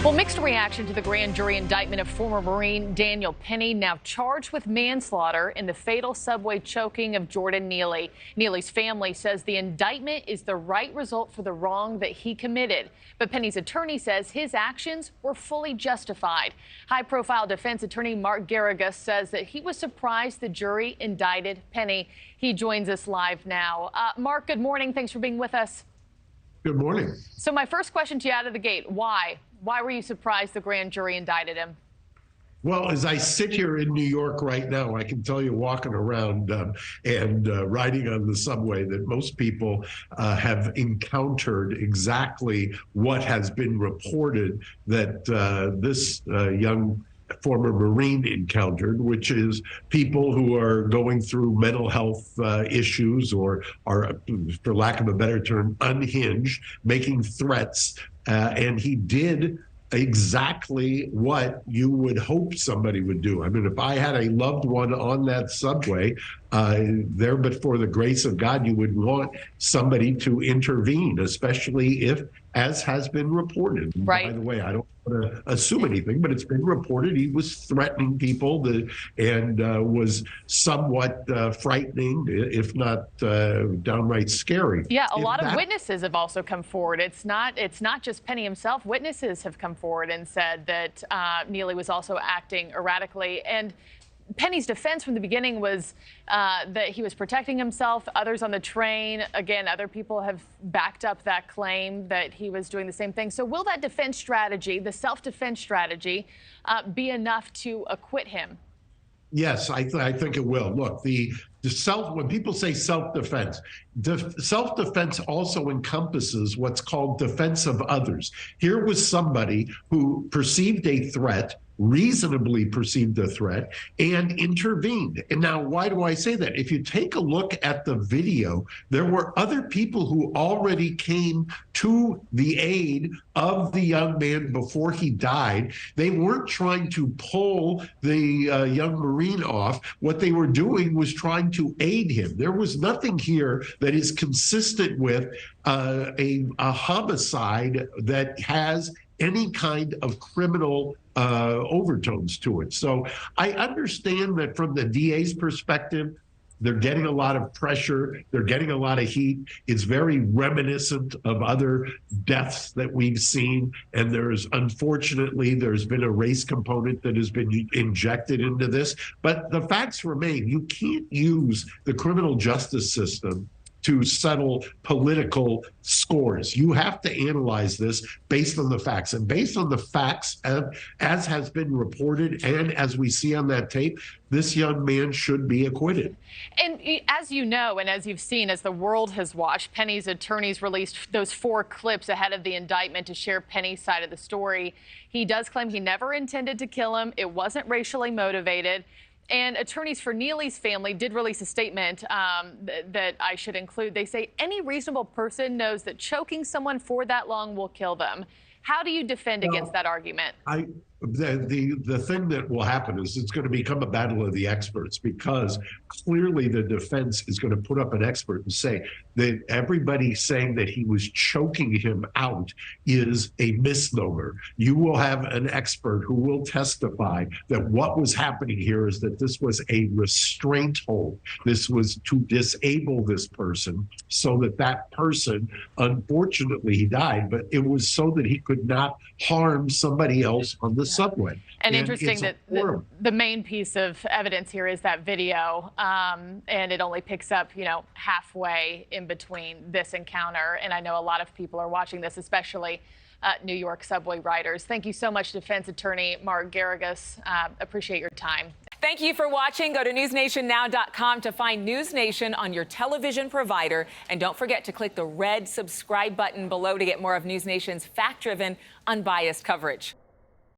Well, mixed reaction to the grand jury indictment of former Marine Daniel Penny, now charged with manslaughter in the fatal subway choking of Jordan Neely. Neely's family says the indictment is the right result for the wrong that he committed. But Penny's attorney says his actions were fully justified. High-profile defense attorney Mark Geragos says that he was surprised the jury indicted Penny. He joins us live now. Mark, good morning. Thanks for being with us. Good morning. So my first question to you out of the gate, why? Why were you surprised the grand jury indicted him? Well, as I sit here in New York right now, I can tell you walking around and riding on the subway that most people have encountered exactly what has been reported that this young former Marine encountered, which is people who are going through mental health issues or are, for lack of a better term, unhinged, making threats. And he did exactly what you would hope somebody would do. I mean, if I had a loved one on that subway, there but for the grace of God, you would want somebody to intervene, especially if, as has been reported. Right. By the way, I don't want to assume anything, but it's been reported he was threatening people and was somewhat frightening, if not downright scary. Yeah, a lot of witnesses have also come forward. It's not just Penny himself. Witnesses have come forward and said that Neely was also acting erratically. And Penny's defense from the beginning was that he was protecting himself. Others on the train, again, other people have backed up that claim that he was doing the same thing. So will that defense strategy, the self-defense strategy, be enough to acquit him? Yes, I think it will. Look, when people say self-defense, self-defense also encompasses what's called defense of others. Here was somebody who perceived a threat, reasonably perceived a threat, and intervened. And now, why do I say that? If you take a look at the video, there were other people who already came to the aid of the young man before he died. They weren't trying to pull the young Marine off. What they were doing was trying to aid him. There was nothing here that is consistent with a homicide that has any kind of criminal overtones to it. So I understand that from the DA's perspective, they're getting a lot of pressure. They're getting a lot of heat. It's very reminiscent of other deaths that we've seen. And unfortunately, there's been a race component that has been injected into this. But the facts remain. You can't use the criminal justice system to settle political scores. You have to analyze this based on the facts. And based on the facts, as has been reported and as we see on that tape, this young man should be acquitted. And as you know, and as you've seen, as the world has watched, Penny's attorneys released those 4 clips ahead of the indictment to share Penny's side of the story. He does claim he never intended to kill him. It wasn't racially motivated. And attorneys for Neely's family did release a statement that I should include. They say any reasonable person knows that choking someone for that long will kill them. How do you defend against that argument? The thing that will happen is it's going to become a battle of the experts, because clearly the defense is going to put up an expert and say that everybody saying that he was choking him out is a misnomer. You will have an expert who will testify that what was happening here is that this was a restraint hold. This was to disable this person so that that person, unfortunately, he died, but it was so that he could not harm somebody else on the subway. And interesting that the main piece of evidence here is that video, and it only picks up, halfway in between this encounter. And I know a lot of people are watching this, especially New York subway riders. Thank you so much, defense attorney Mark Geragos. Appreciate your time. Thank you for watching. Go to newsnationnow.com to find NewsNation on your television provider. And don't forget to click the red subscribe button below to get more of NewsNation's fact-driven, unbiased coverage.